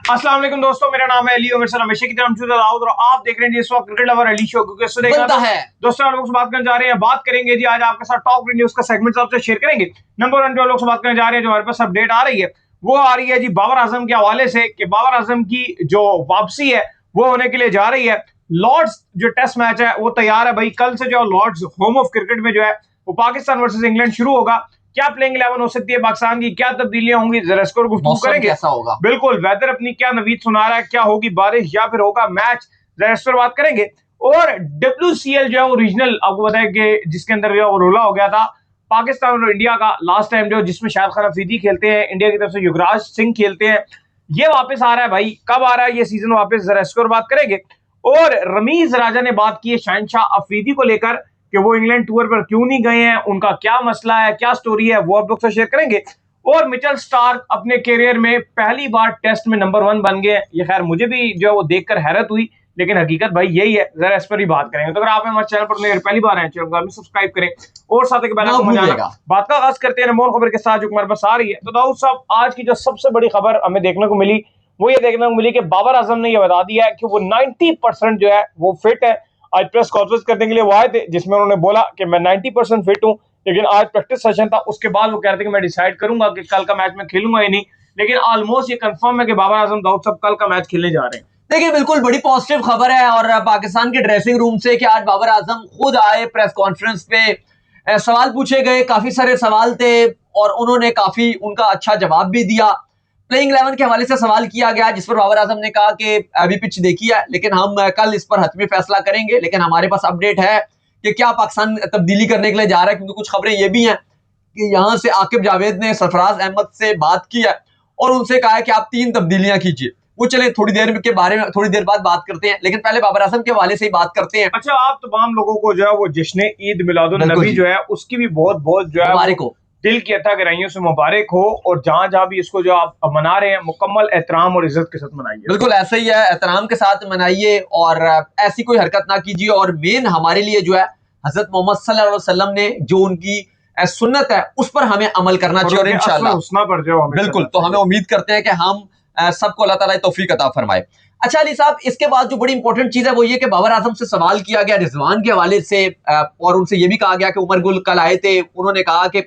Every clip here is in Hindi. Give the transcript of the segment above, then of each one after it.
अस्सलाम वालेकुम दोस्तों, मेरा नाम है अली और मेरे साथ हमेशा की तरह मौजूद है दाऊद और आप देख रहे हैं इस वक्त क्रिकेट लवर अली शो क्योंकि दोस्तों हम लोग से बात करने जा रहे हैं। बात करेंगे जी आज आपके साथ टॉप न्यूज का सेगमेंट आपसे शेयर करेंगे। नंबर 1 जो लोग से बात करने जा रहे हैं, जो हमारे पास अपडेट आ रही है वो आ रही है जी बाबर आजम के हवाले से कि बाबर आजम की जो वापसी है वो होने के लिए जा रही है। लॉर्ड्स जो टेस्ट मैच है वो तैयार है भाई। कल से जो लॉर्ड्स होम ऑफ क्रिकेट में जो है वो पाकिस्तान वर्सेस इंग्लैंड शुरू होगा। क्या प्लेइंग 11 हो सकती है पाकिस्तान की, क्या तब्दीलियां होंगी, जरा इसको गुफ्तगू करेंगे। कैसा होगा बिल्कुल, वेदर अपनी क्या नवीद सुना रहा है, क्या होगी बारिश या फिर होगा मैच, जरा इस पर बात करेंगे। और WCL जो है वो रीजनल आपको बताया कि जिसके अंदर जो वो रोला हो गया था पाकिस्तान और इंडिया का लास्ट टाइम, जो जिसमें शाहिद खान अफरीदी खेलते हैं, इंडिया की तरफ से युवराज सिंह खेलते हैं, ये वापस आ रहा है भाई। कब आ रहा है ये सीजन वापस, जरा इस पर बात करेंगे। और रमीज राजा ने बात की है शहनशाह अफरीदी को लेकर कि वो इंग्लैंड टूर पर क्यों नहीं गए हैं, उनका क्या मसला है, क्या स्टोरी है, वो आप लोग से शेयर करेंगे। और मिचेल स्टार्क अपने कैरियर में पहली बार टेस्ट में नंबर 1 बन गए। ये खैर मुझे भी जो है वो देखकर हैरत हुई, लेकिन हकीकत भाई यही है। जरा इस पर ही बात करेंगे। तो अगर आप हमारे चैनल पर पहली बार आए, चैनल को सब्सक्राइब करें और साथ ही बेल आइकन बजाना। बात का आगाज करते हैं नमोन खबर के साथ जो हमारे पास आ रही है। तो दाऊद साहब, आज की जो सबसे बड़ी खबर हमें देखने को मिली वो ये देखने को मिली कि बाबर आजम ने यह बता दिया है कि वो 90% जो है वो फिट है। आज प्रेस कॉन्फ्रेंस करने के लिए वो आए थे जिसमें उन्होंने बोला कि मैं 90% फिट हूं, लेकिन आज प्रैक्टिस सेशन था, उसके बाद वो कह रहे थे कि मैं डिसाइड करूंगा कि कल का मैच में खेलूंगा या नहीं। लेकिन ऑलमोस्ट ये कंफर्म है कि बाबर आजम दाऊद साहब कल का मैच खेलने जा रहे हैं। देखिए, बिल्कुल बड़ी पॉजिटिव खबर है और पाकिस्तान के ड्रेसिंग रूम से कि आज बाबर आजम खुद आए प्रेस कॉन्फ्रेंस पे। सवाल पूछे गए, काफी सारे सवाल थे और उन्होंने काफी उनका अच्छा जवाब भी दिया। प्लेइंग 11 के हवाले से सवाल किया गया जिस पर बाबर आजम ने कहा कि अभी पिच देखी है लेकिन हम कल इस पर हतमी फैसला करेंगे। लेकिन हमारे पास अपडेट है कि क्या पाकिस्तान तब्दीली करने के लिए जा रहा है, क्योंकि कुछ खबरें ये भी हैं कि यहां से आकिब जावेद ने सरफराज अहमद से बात की है और उनसे कहा है कि आप 3 तब्दीलियां कीजिए। वो चले थोड़ी देर के बारे में थोड़ी देर बाद बात करते हैं, लेकिन पहले बाबर आजम के हवाले से ही बात करते हैं। अच्छा, आप तमाम लोगों को जो है वो जश्न ईद मिलादुन नबी जो है उसकी भी बहुत बहुत जो है मुबारक हो, दिल की अता गहराइयों से मुबारक हो। और जहां जहां भी इसको जो आप मना रहे हैं मुकम्मल एहतराम और इज्जत के साथ मनाइए। बिल्कुल ऐसा ही है, एहतराम के साथ मनाइए और ऐसी कोई हरकत ना कीजिए। और मेन हमारे लिए जो है हजरत मोहम्मद सल्लल्लाहु अलैहि वसल्लम ने जो उनकी सुन्नत है उस पर हमें अमल करना चाहिए और इंशाअल्लाह बिल्कुल। तो हमें उम्मीद करते हैं कि हम सबको अल्लाह ताला तौफीक अता फरमाए। अच्छा अली साहब, इसके बाद जो बड़ी इंपॉर्टेंट चीज है वो ये कि बाबर आजम से सवाल किया गया रिजवान के हवाले से और उनसे ये भी कहा गया कि उमर गुल कल आए थे, उन्होंने कहा कि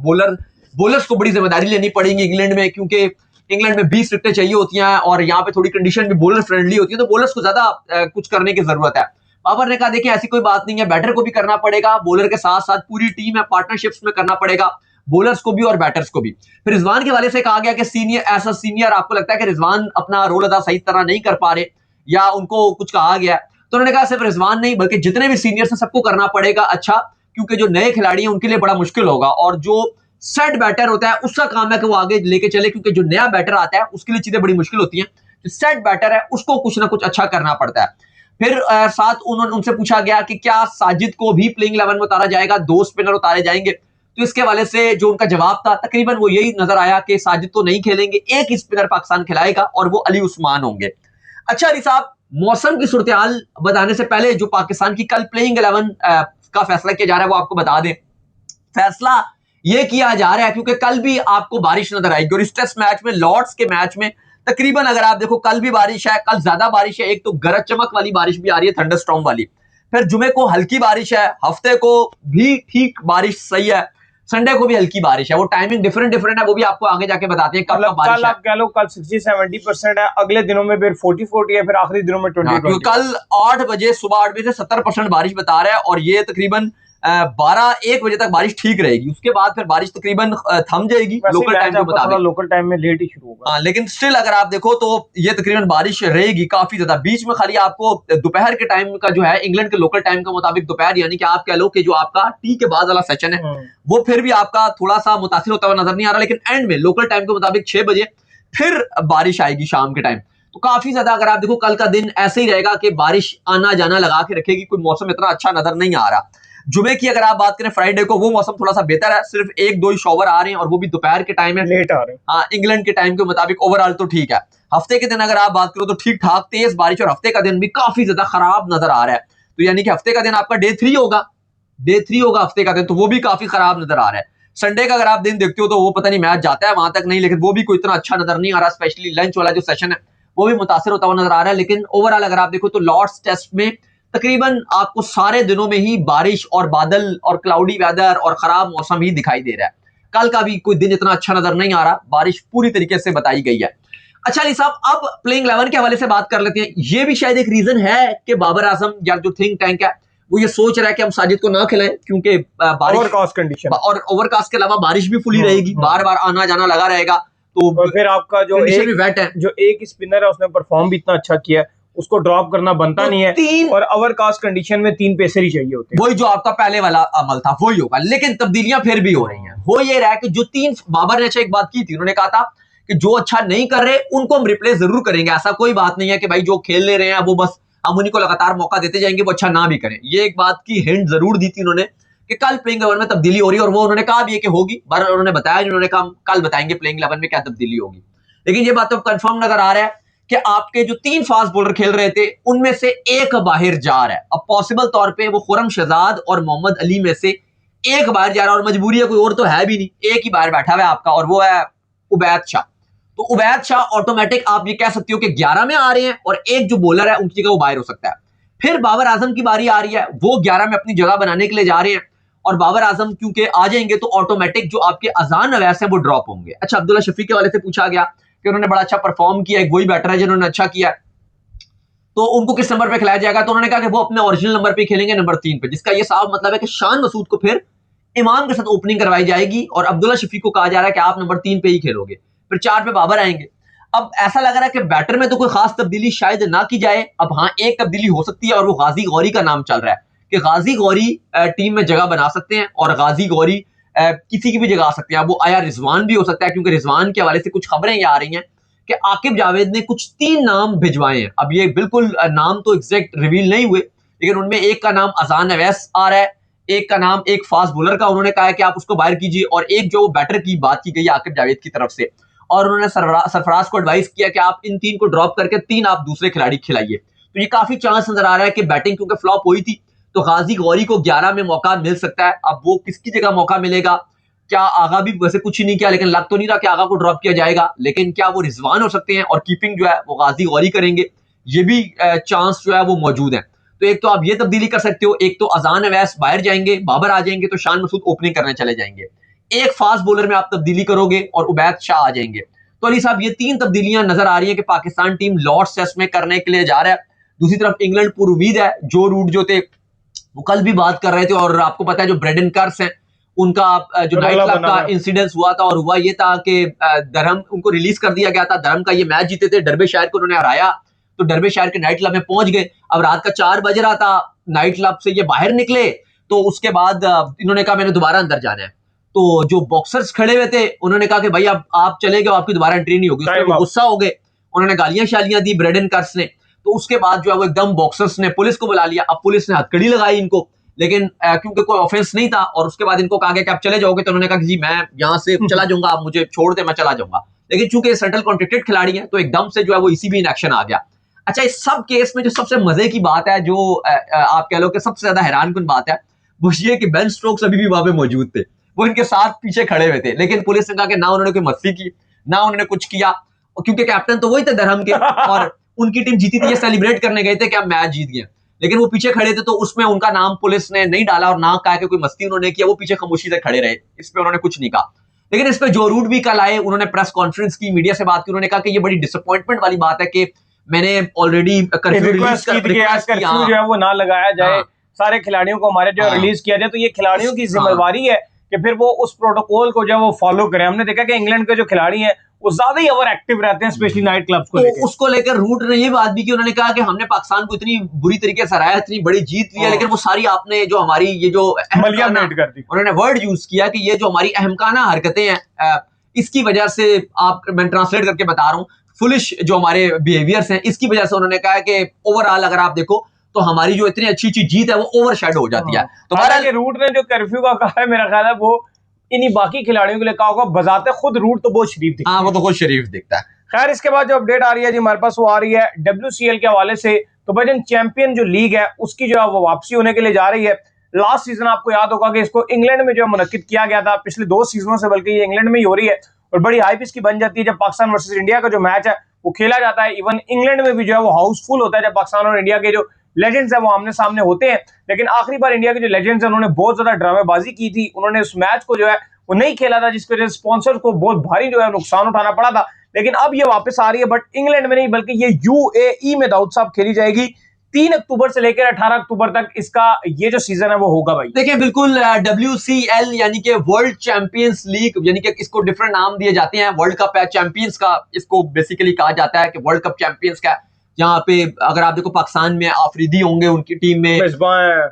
बॉलर्स को बड़ी जिम्मेदारी लेनी पड़ेगी इंग्लैंड में, क्योंकि इंग्लैंड में 20 विकेटें चाहिए होती हैं और यहाँ पे थोड़ी कंडीशन भी बॉलर फ्रेंडली होती है, तो बॉलर्स को ज्यादा कुछ करने की जरूरत है। बाबर ने कहा देखिए ऐसी कोई बात नहीं है, बैटर को भी करना पड़ेगा, बॉलर के साथ साथ पूरी टीम है, पार्टनरशिप्स में करना पड़ेगा, बॉलर्स को भी और बैटर्स को भी। फिर रिजवान के हवाले से कहा गया कि सीनियर आपको लगता है कि रिजवान अपना रोल अदा सही तरह नहीं कर पा रहे या उनको कुछ कहा गया, तो उन्होंने कहा सिर्फ रिजवान नहीं बल्कि जितने भी सीनियर्स हैं सबको करना पड़ेगा अच्छा, क्योंकि जो नए खिलाड़ी हैं उनके लिए बड़ा मुश्किल होगा और जो सेट बैटर होता है उसका काम है कि वो आगे लेके चले, क्योंकि जो नया बैटर आता है उसके लिए चीजें बड़ी मुश्किल होती हैं। जो सेट बैटर है उसको कुछ ना कुछ अच्छा करना पड़ता है। फिर साथ उनसे पूछा गया कि क्या साजिद को भी प्लेइंग 11 में उतारा जाएगा, 2 स्पिनर उतारे जाएंगे, तो इसके हवाले से जो उनका जवाब था तकरीबन वो यही नजर आया कि साजिद तो नहीं खेलेंगे, एक ही स्पिनर पाकिस्तान खिलाएगा और वो अली उस्मान होंगे। अच्छा अली साहब, मौसम की सूरत हाल बताने से पहले जो पाकिस्तान की कल प्लेइंग 11 का फैसला किया जा रहा है वो आपको बता दें। फैसला ये किया जा रहा है क्योंकि कल भी आपको बारिश नजर आएगी और इस टेस्ट मैच में लॉर्ड्स के मैच में तकरीबन अगर आप देखो कल भी बारिश है, कल ज्यादा बारिश है, एक तो गरज चमक वाली बारिश भी आ रही है, थंडरस्टॉर्म वाली, फिर जुमे को हल्की बारिश है, हफ्ते को भी ठीक बारिश सही है, संडे को भी हल्की बारिश है। वो टाइमिंग डिफरेंट है, वो भी आपको आगे जाके बताते हैं कब बारिश है। आप कह लो कल 60-70% है, अगले दिनों में फिर 40-40 है, फिर आखिरी दिनों में 20-20। कल 8 बजे सुबह 8 बजे से 70% बारिश बता रहा है और ये तकरीबन 12-1 बजे तक बारिश ठीक रहेगी, उसके बाद फिर बारिश तकरीबन थम जाएगी लोकल टाइम के मुताबिक, लोकल टाइम में लेट ही शुरू होगा। लेकिन स्टिल अगर आप देखो तो ये तकरीबन बारिश रहेगी काफी ज्यादा। बीच में खाली आपको दोपहर के टाइम का जो है इंग्लैंड के लोकल टाइम के मुताबिक दोपहर यानी कि आप कह लो कि जो आपका टी के बाद वाला सेशन है वो फिर भी आपका थोड़ा सा मुतासिर होता हुआ नजर नहीं आ रहा, लेकिन एंड में लोकल टाइम के मुताबिक 6 बजे फिर बारिश आएगी शाम के टाइम। तो काफी ज्यादा अगर आप देखो कल का दिन ऐसे ही रहेगा कि बारिश आना जाना लगा के रखेगी, कोई मौसम इतना अच्छा नजर नहीं आ रहा। जुमे की अगर आप बात करें फ्राइडे को, वो मौसम थोड़ा सा बेहतर है, सिर्फ 1-2 ही शॉवर आ रहे हैं और वो भी दोपहर के टाइम है, लेट आ रहे हैं। हाँ, इंग्लैंड के टाइम के मुताबिक ओवरऑल तो ठीक है। हफ्ते के दिन अगर आप बात करो तो ठीक ठाक तेज बारिश और हफ्ते का दिन भी काफी ज्यादा खराब नजर आ रहा है। तो यानी कि हफ्ते का दिन आपका डे 3 होगा हफ्ते का दिन, तो वो भी काफी खराब नजर आ रहा है। संडे का अगर आप दिन देखते हो तो वो पता नहीं मैच जाता है वहां तक नहीं, लेकिन वो भी कोई इतना अच्छा नजर नहीं आ रहा, स्पेशली लंच वाला जो सेशन है वो भी मुतासिर होता हुआ नजर आ रहा है। लेकिन ओवरऑल अगर आप देखो तो लॉर्ड्स टेस्ट में तकरीबन आपको सारे दिनों में ही बारिश और बादल और क्लाउडी वेदर और खराब मौसम ही दिखाई दे रहा है। कल का भी कोई दिन इतना अच्छा नजर नहीं आ रहा, बारिश पूरी तरीके से बताई गई है। अच्छा अली साहब, अब प्लेइंग 11 के हवाले से बात कर लेते हैं। ये भी शायद एक रीजन है कि बाबर आजम या जो थिंक टैंक है वो ये सोच रहा है कि हम साजिद को ना खिलाएं, क्योंकि बारिश ओवरकास्ट कंडीशन और ओवरकास्ट के अलावा बारिश भी फुली रहेगी, बार बार आना जाना लगा रहेगा, तो और फिर आपका जो कंडीशन भी वेट है। जो एक स्पिनर है उसने परफॉर्म भी इतना अच्छा किया है, उसको ड्रॉप करना बनता तो नहीं है, और ओवरकास्ट कंडीशन में 3 पेसर ही चाहिए होते हैं। वही जो आपका पहले वाला अमल था वही होगा, लेकिन तब्दीलियां फिर भी हो रही हैं। हो ये रहा है कि जो 3 बाबर ने अच्छा एक बात की थी, उन्होंने कहा था कि जो अच्छा नहीं कर रहे उनको हम रिप्लेस जरूर करेंगे। ऐसा कोई बात नहीं है कि भाई जो खेल ले रहे हैं वो बस हम उन्हीं को लगातार मौका देते जाएंगे, वो अच्छा ना भी करें। ये एक बात की हिंट जरूर दी थी उन्होंने कि कल प्लेइंग 11 में तब्दीली हो रही है, और वो उन्होंने कहा भी है कि होगी। बार उन्होंने बताया, उन्होंने कहा कल बताएंगे प्लेइंग 11 में क्या तब्दीली होगी। लेकिन ये बात तो कंफर्म नजर आ रहा है कि आपके जो 3 फास्ट बॉलर खेल रहे थे उनमें से एक बाहर जा रहा है। अब पॉसिबल तौर पे वो खुरम शहजाद और मोहम्मद अली में से एक बाहर जा रहा है, और मजबूरी है, कोई और तो है भी नहीं, एक ही बाहर बैठा हुआ है आपका, और वो है उबैद शाह। तो उबैद शाह ऑटोमेटिक आप ये कह सकते हो कि 11 में आ रहे हैं, और एक जो बॉलर है उनकी जगह वो बाहर हो सकता है। फिर बाबर आजम की बारी आ रही है, वो 11 में अपनी जगह बनाने के लिए जा रहे हैं, और बाबर आजम क्योंकि आ जाएंगे तो ऑटोमेटिक जो आपके अजान अवैस है वो ड्रॉप होंगे। अच्छा, अब्दुल्ला शफीक के वाले से पूछा गया कि उन्होंने बड़ा अच्छा परफॉर्म किया, एक वही बैटर है जिन्होंने अच्छा किया, तो उनको किस नंबर पे खिलाया जाएगा? तो उन्होंने कहा कि वो अपने ओरिजिनल नंबर पे खेलेंगे, नंबर 3 पे, जिसका ये साफ मतलब है कि शान मसूद को फिर इमाम के साथ ओपनिंग करवाई जाएगी, और अब्दुल्ला शफीक को कहा जा रहा है कि आप नंबर 3 पे ही खेलोगे, फिर 4 पे बाबर आएंगे। अब ऐसा लग रहा है कि बैटर में तो कोई खास तब्दीली शायद ना की जाए। अब हाँ, एक तब्दीली हो सकती है, और वो गाजी गौरी का नाम चल रहा है कि गाजी गौरी टीम में जगह बना सकते हैं, और गाजी गौरी किसी की भी जगह आ सकते हैं। अब वो आया रिजवान भी हो सकता है, क्योंकि रिजवान के हवाले से कुछ खबरें ये आ रही हैं कि आकिब जावेद ने कुछ 3 नाम भिजवाए हैं। अब ये बिल्कुल नाम तो एग्जैक्ट रिवील नहीं हुए, लेकिन उनमें एक का नाम अजान अवैस आ रहा है, एक का नाम एक फास्ट बॉलर का उन्होंने कहा है कि आप उसको बाहर कीजिए, और एक जो बैटर की बात की गई है आकिब जावेद की तरफ से, और उन्होंने सरफराज को एडवाइस किया कि आप इन 3 को ड्रॉप करके 3 आप दूसरे खिलाड़ी खिलाइए। तो ये काफी चांस नजर आ रहा है कि बैटिंग क्योंकि फ्लॉप हुई थी, तो गाजी गौरी को 11 में मौका मिल सकता है। अब वो किसकी जगह मौका मिलेगा? क्या आगा भी वैसे कुछ ही नहीं किया, लेकिन लग तो नहीं रहा कि आगा को ड्रॉप किया जाएगा, लेकिन क्या वो रिजवान हो सकते हैं और कीपिंग जो है वो गाजी गौरी करेंगे? ये भी चांस जो है वो मौजूद है। तो एक तो आप ये तब्दीली कर सकते हो, एक तो अजान अवैस बाहर जाएंगे, बाबर आ जाएंगे, तो शान मसूद ओपनिंग करने चले जाएंगे। एक फास्ट बॉलर में आप तब्दीली करोगे और उबैद शाह आ जाएंगे। तो अली साहब, ये 3 तब्दीलियां नजर आ रही है कि पाकिस्तान टीम लॉर्ड्स टेस्ट में करने के लिए जा रहा है। दूसरी तरफ इंग्लैंड पूरी उम्मीद है, जो रूट जो थे वो कल भी बात कर रहे थे, और आपको पता है जो ब्रेडन कर्स हैं उनका जो नाइट क्लब का इंसिडेंस हुआ था, और हुआ ये था कि धर्म उनको रिलीज कर दिया गया था। धर्म का ये मैच जीते थे, डर्बेशायर को उन्होंने हराया, तो डर्बेशायर के नाइट क्लब में पहुंच गए। अब रात का 4 बज रहा था, नाइट क्लब से ये बाहर निकले, तो उसके बाद इन्होंने कहा मैंने दोबारा अंदर जाना है। तो जो बॉक्सर्स खड़े हुए थे उन्होंने कहा कि भाई अब आप चले गए, आपकी दोबारा एंट्री नहीं होगी। उसमें गुस्सा हो गए, उन्होंने गालियां शालियां दी ब्रेडन कर्स ने। तो उसके बाद जो है वो एकदम बॉक्सर्स ने पुलिस को बुला लिया। अब पुलिस ने हथकड़ी लगाई इनको, लेकिन क्योंकि कोई ऑफेंस नहीं था, और उसके बाद इनको कहा गया कि आप चले जाओगे, तो उन्होंने कहा कि जी मैं यहाँ से चला जाऊंगा, आप मुझे छोड़ दे, मैं चला जाऊंगा। लेकिन चूंकि सेंट्रल कॉन्ट्रैक्टेड खिलाड़ी है, तो एकदम से जो है वो ईसीबी इन एक्शन आ गया। अच्छा, इस सब केस में जो सबसे मजे की बात है, जो आप कह लो कि सबसे ज्यादा हैरानकुन बात है, वो ये कि बेन स्टोक्स अभी भी वहां पे मौजूद थे, वो इनके साथ पीछे खड़े हुए थे। लेकिन पुलिस ने कहा कि ना उन्होंने कोई मस्ती की, ना उन्होंने कुछ किया, क्योंकि कैप्टन तो वही थे धर्म के, और उनकी टीम जीती थी, ये सेलिब्रेट करने गए थे कि हम मैच जीत गए, लेकिन वो पीछे खड़े थे, तो उसमें उनका नाम पुलिस ने नहीं डाला, और ना कहा कि कोई मस्ती उन्होंने किया, वो पीछे खामोशी से खड़े रहे, इस पे उन्होंने कुछ नहीं कहा। लेकिन इस पे जो रूट भी कल आए, उन्होंने प्रेस कॉन्फ्रेंस की, मीडिया से बात की, उन्होंने कहा कि ये बड़ी डिसअपॉइंटमेंट वाली बात है कि मैंने ऑलरेडी रिक्वेस्ट की थी कि आज कर्फ्यू जो है वो ना लगाया जाए, सारे खिलाड़ियों को हमारे जो रिलीज किया जाए। तो ये खिलाड़ियों की जिम्मेवारी है कि फिर वो उस प्रोटोकॉल को जो वो फॉलो करें। हमने देखा कि इंग्लैंड के जो खिलाड़ी हैं वो ज्यादा ही ओवर एक्टिव रहते हैं, स्पेशली नाइट क्लब्स को लेकर। उसको लेकर रूट ने ये बात भी की, उन्होंने कहा कि हमने पाकिस्तान को इतनी बुरी तरीके से हराया, इतनी बड़ी जीत लिया, लेकिन वो सारी आपने जो हमारी ये जो कर दी, उन्होंने वर्ड यूज किया कि ये जो हमारी अहमकाना हरकतें हैं, इसकी वजह से, आप मैं ट्रांसलेट करके बता रहा हूँ, फुलिश जो हमारे बिहेवियर्स हैं, इसकी वजह से उन्होंने कहा कि ओवरऑल अगर आप देखो तो हमारी जो इतनी अच्छी जीत है वो ओवरशैडो हो जाती है। तो हालांकि रूट ने जो कर्फ्यू का कहा है, मेरा ख्याल है वो इन्हीं बाकी खिलाड़ियों के लिए कहा होगा, बजाते खुद रूट तो बहुत शरीफ दिखता है। हाँ, वो तो खुद शरीफ दिखता है। खैर, इसके बाद जो अपडेट आ रही है जी हमारे पास, वो आ रही है WCL के हवाले से। तो भाईजान, चैंपियन जो लीग है उसकी जो है वो वापसी होने के लिए जा रही है। लास्ट सीजन आपको याद होगा कि इसको इंग्लैंड में जो मुनक्किद किया गया था, पिछले 2 सीजनों से बल्कि ये इंग्लैंड में ही हो रही है, और बड़ी हाइप इसकी बन जाती है जब पाकिस्तान वर्सेस इंडिया का जो मैच है वो खेला जाता है। इवन इंग्लैंड में भी जो है वो हाउसफुल होता है जब पाकिस्तान और इंडिया के जो लेजेंड्स है वो आमने सामने होते हैं। लेकिन आखिरी बार इंडिया के जो लेजेंड्स हैं उन्होंने बहुत ज्यादा ड्रामेबाजी की थी, उन्होंने उस मैच को जो है वो नहीं खेला था, जिसकी वजह से स्पॉन्सर को बहुत भारी जो है नुकसान उठाना पड़ा था। लेकिन अब ये वापस आ रही है, बट इंग्लैंड में नहीं बल्कि ये यूएई में दाऊद साहब खेली जाएगी। 3 अक्टूबर से लेकर 18 अक्टूबर तक इसका ये जो सीजन है वो होगा भाई। देखिए बिल्कुल WCL यानी कि वर्ल्ड चैंपियंस लीग, यानी कि इसको डिफरेंट नाम दिए जाते हैं। वर्ल्ड कप है चैंपियंस का, इसको बेसिकली कहा जाता है कि वर्ल्ड कप चैंपियंस का। यहाँ पे अगर आप देखो पाकिस्तान में आफरीदी होंगे उनकी टीम में,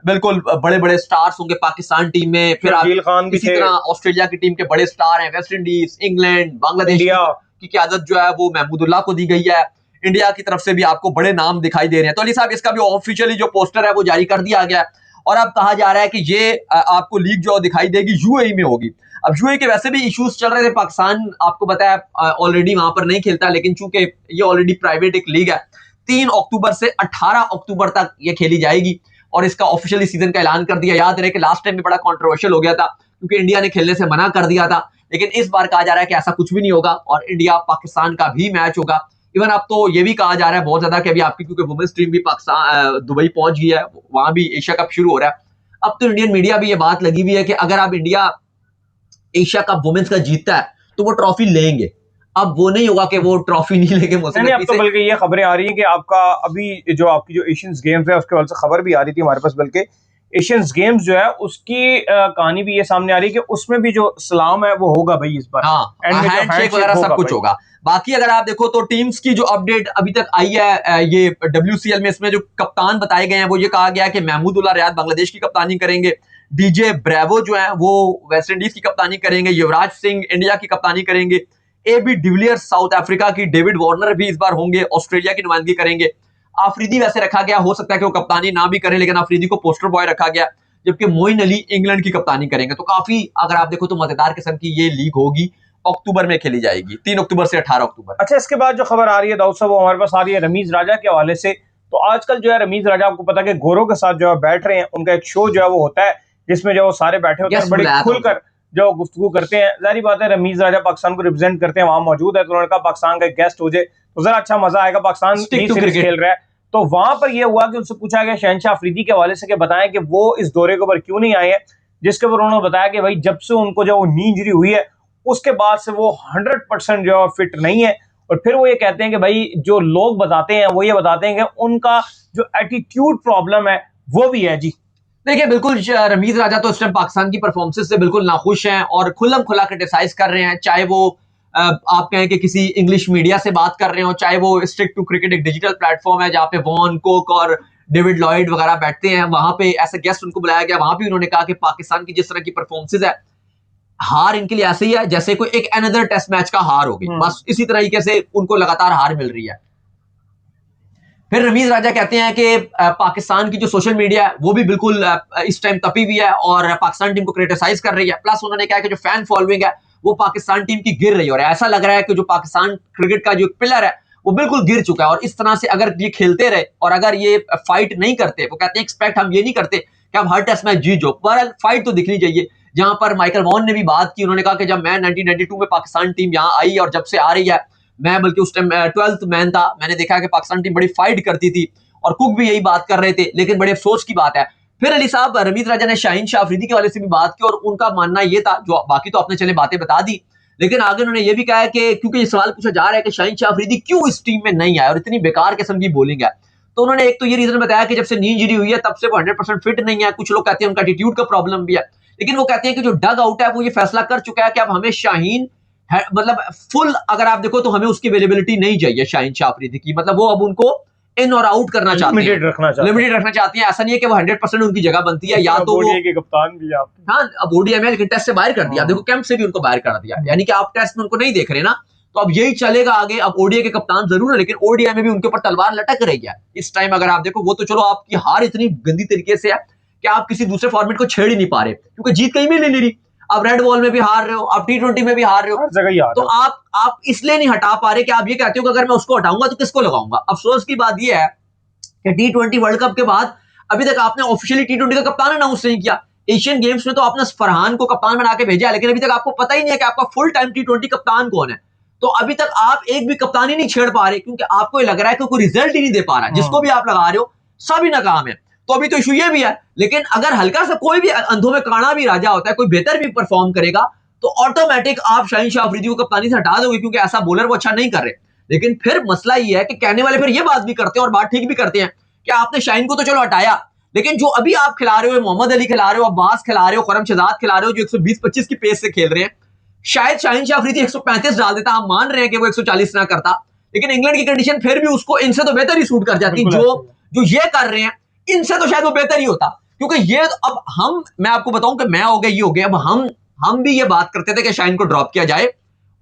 बिल्कुल बड़े बड़े स्टार्स होंगे पाकिस्तान टीम में। फिर इसी तरह ऑस्ट्रेलिया की टीम के बड़े स्टार हैं, वेस्ट इंडीज, इंग्लैंड, बांग्लादेश की क़यादत जो है वो महमूदुल्लाह को दी गई है। इंडिया की तरफ से भी आपको बड़े नाम दिखाई दे रहे हैं। तो अली साहब इसका भी ऑफिशियली जो पोस्टर है वो जारी कर दिया गया है और अब कहा जा रहा है कि ये आपको लीग जो दिखाई देगी यूएई में होगी। अब यूएई के वैसे भी इश्यूज चल रहे थे, पाकिस्तान आपको बताया ऑलरेडी वहां पर नहीं खेलता, लेकिन चूंकि ये ऑलरेडी प्राइवेट एक लीग है, 3 अक्टूबर से 18 अक्टूबर तक ये खेली जाएगी और इसका ऑफिशियली सीजन का ऐलान कर दिया। याद रहे कि लास्ट टाइम में बड़ा कंट्रोवर्शियल हो गया था क्योंकि इंडिया ने खेलने से मना कर दिया था, लेकिन इस बार कहा जा रहा है कि ऐसा कुछ भी नहीं होगा और इंडिया पाकिस्तान का भी मैच होगा। इवन अब तो ये भी कहा जा रहा है बहुत ज्यादा कि अभी आपकी क्योंकि वुमेन्स टीम भी पाकिस्तान दुबई पहुंच गई है, वहां भी एशिया कप शुरू हो रहा है। अब तो इंडियन मीडिया भी ये बात लगी हुई है कि अगर आप इंडिया एशिया कप वुमेन्स का जीतता है तो वो ट्रॉफी लेंगे। अब वो नहीं होगा कि वो ट्रॉफी नहीं लेंगे। अब तो बल्कि ये खबरें आ रही हैं कि आपका अभी जो आपकी जो एशियंस गेम्स है उसके वाले से खबर भी आ रही थी हमारे पास, बल्कि एशियंस गेम्स जो है उसकी कहानी भी ये सामने आ रही है कि उसमें भी जो सलाम है वो होगा भाई इस बार। हाँ, हैंडशेक वगैरह सब कुछ होगा। बाकी अगर आप देखो तो टीम्स की जो अपडेट अभी तक आई है ये WCL में, इसमें जो कप्तान बताए गए हैं वो ये कहा गया है कि महमूदुल्लाह रियाद बांग्लादेश की कप्तानी करेंगे, डीजे ब्रेवो जो है वो वेस्ट इंडीज की कप्तानी करेंगे, युवराज सिंह इंडिया की कप्तानी करेंगे, AB डिविलियर्स साउथ अफ्रीका की, डेविड वार्नर भी इस बार होंगे, ऑस्ट्रेलिया की नुमाइंदगी करेंगे। आफरीदी वैसे रखा गया, हो सकता है कि वो कप्तानी ना भी करें, लेकिन आफरीदी को पोस्टर बॉय रखा गया, जबकि मोइन अली इंग्लैंड की कप्तानी करेंगे। तो काफी अगर आप देखो तो मजेदार किस्म की ये लीग होगी, अक्टूबर में खेली जाएगी, 3 अक्टूबर से 18 अक्टूबर। अच्छा, इसके बाद जो खबर आ रही है दाऊद साहब वो हमारे पास आ रही है रमीज राजा के हवाले से। तो आजकल जो है रमीज राजा आपको पता है कि गोरों के साथ जो है बैठ रहे हैं, उनका एक शो जो है वो होता है जिसमें जो सारे बैठे होते हैं बड़ी खुलकर जो गुफ्तगू करते हैं। जाहिर बात है रमीज राजा पाकिस्तान को रिप्रेजेंट करते हैं, वहां मौजूद है, तो उन्होंने कहा पाकिस्तान का गेस्ट हो जाए तो जरा अच्छा मजा आएगा, पाकिस्तान सीरीज खेल रहा है। तो वहां पर यह हुआ कि उनसे पूछा गया शहनशाह अफरीदी के हवाले से कि बताएं कि वो इस दौरे के ऊपर क्यों नहीं आए हैं, जिसके ऊपर उन्होंने बताया कि भाई जब से उनको जो नी इंजरी हुई है उसके बाद से वो 100% जो है फिट नहीं है। और फिर वो ये कहते हैं कि भाई जो लोग बताते हैं वो ये बताते हैं कि उनका जो एटीट्यूड प्रॉब्लम है वो भी है। जी देखिए बिल्कुल रमीज राजा तो इस टाइम पाकिस्तान की परफॉर्मेंस से बिल्कुल नाखुश हैं और खुल्लम खुला क्रिटिसाइज कर रहे हैं, चाहे वो आप कहें कि किसी इंग्लिश मीडिया से बात कर रहे हो, चाहे वो स्ट्रिक्ट टू क्रिकेट एक डिजिटल प्लेटफॉर्म है जहां पे वॉन कोक और डेविड लॉयड वगैरह बैठते हैं, वहां पे ऐसे गेस्ट उनको बुलाया गया। वहां भी उन्होंने कहा कि पाकिस्तान की जिस तरह की परफॉर्मेंस है, हार इनके लिए ऐसे ही है जैसे कोई एक अनदर टेस्ट मैच का हार हो गई, बस इसी तरीके से उनको लगातार हार मिल रही है। फिर रमीज राजा कहते हैं कि पाकिस्तान की जो सोशल मीडिया है वो भी बिल्कुल इस टाइम तपी हुई है और पाकिस्तान टीम को क्रिटिसाइज कर रही है। प्लस उन्होंने कहा कि जो फैन फॉलोइंग है वो पाकिस्तान टीम की गिर रही है और ऐसा लग रहा है कि जो पाकिस्तान क्रिकेट का जो पिलर है वो बिल्कुल गिर चुका है। और इस तरह से अगर ये खेलते रहे और अगर ये फाइट नहीं करते, वो कहते हैं एक्सपेक्ट हम ये नहीं करते कि हम हर टेस्ट मैच जीत जाओ, पर फाइट तो दिखनी चाहिए। जहां पर माइकल वॉन ने भी बात की, उन्होंने कहा कि जब मैं 1992 में पाकिस्तान टीम यहाँ आई और जब से आ रही है, मैं बल्कि उस टाइम 12th मैन था, मैंने देखा कि पाकिस्तान टीम बड़ी फाइट करती थी और कुक भी यही बात कर रहे थे। लेकिन बड़े अफसोस की बात है, फिर अली साहब रमीज राजा ने शाहीन शाह अफरीदी के वाले से भी बात की और उनका मानना यह था, जो बाकी तो आपने चले बातें बता दी, लेकिन आगे उन्होंने ये भी कहा है कि क्योंकि ये सवाल पूछा जा रहा है कि शाहीन शाह अफरीदी क्यों इस टीम में नहीं आया और इतनी बेकार किस्म की बॉलिंग है, तो उन्होंने एक तो ये रीजन बताया कि जब से नी इंजरी हुई है तब से वो 100% फिट नहीं है। कुछ लोग कहते हैं उनका एटीट्यूड का प्रॉब्लम भी है, लेकिन वो कहते हैं कि जो डग आउट है वो ये फैसला कर चुका है कि अब हमें शाहीन मतलब फुल, अगर आप देखो तो हमें उसकी अवेलेबिलिटी नहीं चाहिए शाहीन शाह अफरीदी की, मतलब वो अब उनको इन और आउट करना चाहते हैं, लिमिटेड रखना चाहते हैं। ऐसा नहीं है कि वो 100% उनकी जगह बनती है, या तो वो के कप्तान भी आप, हाँ अब ओडीआई में लेकिन टेस्ट से बाहर कर दिया, देखो कैंप से भी उनको बाहर कर दिया, यानी कि आप टेस्ट में उनको नहीं देख रहे ना, तो अब यही चलेगा आगे। अब ओडीआई के कप्तान जरूर है, लेकिन ओडीआई में भी उनके ऊपर तलवार लटक रही है इस टाइम। अगर आप देखो वो तो चलो आपकी हार इतनी गंदी तरीके से है कि आप किसी दूसरे फॉर्मेट को छेड़ ही नहीं पा रहे, क्योंकि जीत कहीं मिल नहीं रही। आप रेड बॉल में भी हार रहे हो, आप T20 में भी हार रहे हो, तो आप इसलिए नहीं हटा पा रहे कि आप ये कहते हो कि अगर मैं उसको हटाऊंगा तो किसको लगाऊंगा। अफसोस की बात यह है कि T20 वर्ल्ड कप के बाद अभी तक आपने ऑफिशियली T20 का कप्तान अनाउंस नहीं किया। एशियन गेम्स में तो आपने फरहान को कप्तान बना के भेजा, लेकिन अभी तक आपको पता ही नहीं है कि आपका फुल टाइम T20 कप्तान कौन है। तो अभी तक आप एक भी कप्तानी नहीं छेड़ पा रहे, क्योंकि आपको ये लग रहा है कि कोई रिजल्ट ही नहीं दे पा रहा है, जिसको भी आप लगा रहे हो सभी नाकाम है। तो अभी तो इशू ये भी है, लेकिन अगर हल्का सा कोई भी अंधों में काना भी राजा होता है, कोई बेहतर भी परफॉर्म करेगा, तो ऑटोमेटिक आप शाहीन शाह अफरीदी को कप्तानी से हटा दोगे, क्योंकि ऐसा बॉलर वो अच्छा नहीं कर रहे। लेकिन फिर मसला ये है कि कहने वाले फिर ये बात भी करते हैं और बात ठीक भी करते हैं कि आपने शाहीन को तो चलो हटाया, लेकिन जो अभी आप खिला रहे हो, मोहम्मद अली खिला रहे हो, अब्बास खिला रहे हो, खुरम शहजाद खिला रहे हो, जो 120-25 की पेस से खेल रहे हैं, शायद शाहीन शाह अफरीदी 135 डाल देता, हम मान रहे हैं कि वो 140 ना करता, लेकिन इंग्लैंड की कंडीशन फिर भी उसको इनसे तो बेहतर ही सूट कर जाती। जो ये कर रहे हैं इनसे तो शायद वो बेहतर ही होता, क्योंकि ये अब मैं आपको बताऊं कि मैं हो गया, ये हो गया, अब हम भी ये बात करते थे कि शाहीन को ड्रॉप किया जाए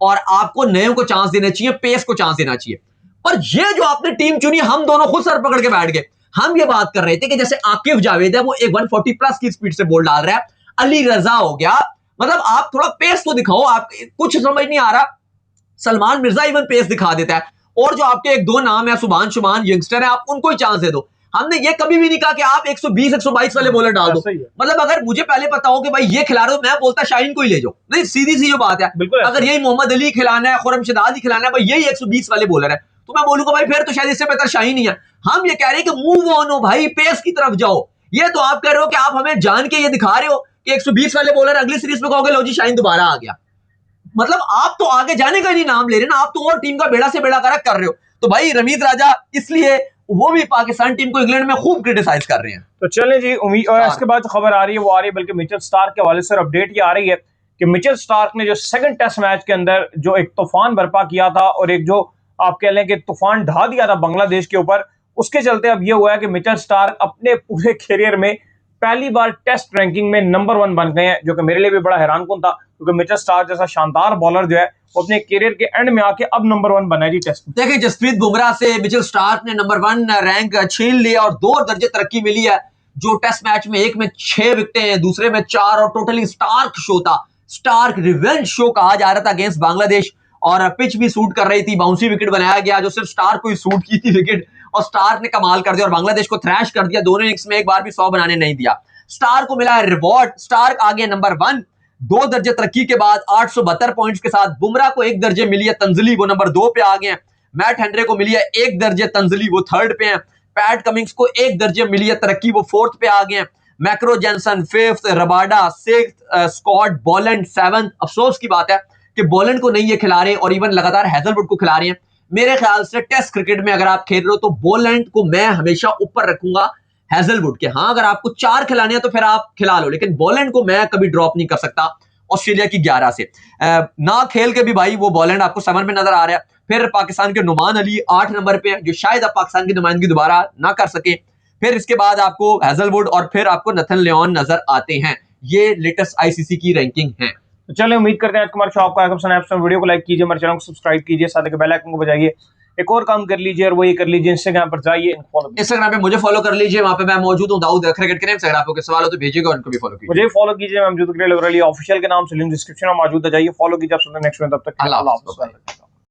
और आपको नयों को चांस देना चाहिए, पेस को चांस देना चाहिए। पर ये जो आपने टीम चुनी, हम दोनों खुद सर पकड़ के बैठ गए। हम ये बात कर रहे थे कि जैसे आकिफ जावेद है, वो एक 140 प्लस की स्पीड से बॉल डाल रहा है, अली रजा हो गया, मतलब आप थोड़ा पेस तो दिखाओ, आप कुछ समझ नहीं आ रहा। सलमान मिर्जा इवन पेस दिखा देता है, और जो आपके एक दो नाम है, सुभान शुमान यंगस्टर है, आप उनको ही चांस दे दो। हमने ये कभी भी नहीं कहा कि आप 120-122 वाले बॉलर डाल दो। मतलब अगर मुझे पहले पता हो कि भाई ये खिला रहे हो, मैं बोलता शाहीन को ही ले जाओ, नहीं सीधी सी जो बात है। अगर यही मोहम्मद अली खिलाना है, खुरम शहजाद ही खिलाना है, भाई यही 120 वाले बॉलर है, तो मैं बोलूंगा भाई फिर तो शायद इससे बेहतर शाहीन ही है। हम ये कह रहे हैं कि मूव ऑन हो भाई, पेस की तरफ जाओ। ये तो आप कह रहे हो कि आप हमें जान के ये दिखा रहे हो कि 120 वाले बॉलर अगली सीरीज में कहोगे लो जी शाहीन दोबारा आ गया। मतलब आप तो आगे जाने का नहीं नाम ले रहे ना, आप तो और टीम का बेड़ा से बेड़ा करक कर रहे हो। तो भाई रमीज राजा इसलिए वो भी पाकिस्तान टीम को इंग्लैंड में खूब क्रिटिसाइज कर रहे हैं। तो चलें जी, उम्मीद, और इसके बाद खबर आ रही है वो आ रही है, बल्कि मिचेल स्टार्क के हवाले से अपडेट ये आ रही है कि मिचेल स्टार्क ने जो सेकंड टेस्ट मैच के अंदर जो एक तूफान बर्पा किया था और एक जो आप कह लें कि तूफान ढा दिया था बांग्लादेश के ऊपर, उसके चलते अब ये हुआ है कि मिचेल स्टार्क अपने पूरे करियर में पहली बार टेस्ट रैंकिंग में नंबर 1 बन गए हैं, जो कि मेरे लिए भी बड़ा हैरानकुन था, क्योंकि मिचेल स्टार्क जैसा शानदार बॉलर जो है वो अपने करियर के एंड में आके अब नंबर 1 बना है जी टेस्ट। देखिए जसप्रीत बुमराह से मिचेल स्टार्क ने नंबर 1 रैंक छीन लिया और 2 दर्जे तरक्की मिली है। जो टेस्ट मैच में एक में 6 विकेटें हैं, दूसरे में 4, और टोटली स्टार्क शो था, स्टार्क रिवेंज शो कहा जा रहा था अगेंस्ट बांग्लादेश, और पिच भी सूट कर रही थी, बाउंसी विकेट बनाया गया जो सिर्फ स्टार्क को ही सूट की थी विकेट, और स्टार्क ने कमाल कर दिया और बांग्लादेश को थ्रैश कर दिया। दोनों इनिंग्स में एक बार भी 100 बनाने नहीं दिया। स्टार्क को मिला है रिवॉर्ड, स्टार्क आगे नंबर 1 2 दर्जे तरक्की के बाद 872 पॉइंट्स के साथ। बुमराह को 1 दर्जे मिली है तंजली, वो नंबर 2 पे आ गए हैं। मैट हेनरी को मिली है 1 दर्जे तंजली, वो 3rd पे हैं। पैट कमिंग्स को 1 दर्जे मिली है तरक्की, वो 4th पे आ गए हैं। मैक्रो Jansen 5th, Rabada 6th, Scott Boland 7th। अफसोस की बात है कि बोलैंड को नहीं ये खिला रहे और इवन लगातार हैजलवुड को खिला रहे हैं। मेरे ख्याल से टेस्ट क्रिकेट में अगर आप खेल रहे हो तो बोलैंड को मैं हमेशा ऊपर रखूंगा हैजलवुड के। हाँ, अगर आपको 4 खिलाने हैं तो फिर आप खिला लो, लेकिन बोलैंड को मैं कभी ड्रॉप नहीं कर सकता ऑस्ट्रेलिया की 11 से। ना खेल के भी भाई वो बोलैंड आपको 7 में नजर आ रहा है। फिर पाकिस्तान के नुमान अली 8 नंबर पे है, जो शायद अब पाकिस्तान की नुमाइंदगी दोबारा ना कर सके। फिर इसके बाद आपको हैजलवुड और फिर आपको नथन लियोन नजर आते हैं। ये लेटेस्ट आईसीसी की रैंकिंग है। तो चलिए, उम्मीद करते हैं आज हमारे शो आपको पसंद आया। वीडियो को लाइक कीजिए, हमारे चैनल को सब्सक्राइब कीजिए, साथ ही बेल आइकन को बजाइए। एक और काम कर लीजिए और वो ये कर लीजिए, इंस्टाग्राम पर जाइए, इंस्टाग्राम पे मुझे फॉलो कर लीजिए, वहां पे मैं मौजूद हूं दाऊद क्रिकेट के नाम से। अगर आपको कोई सवाल हो तो भेजिएगा, उनको भी फॉलो कीजिए। मुझे फॉलो कीजिए, मैं मौजूद ऑफिशियल के नाम से, लिंक डिस्क्रिप्शन में मौजूद है, जाइए फॉलो कीजिए। आप सुनते हैं नेक्स्ट में, तब तक अल्लाह हाफ़िज़।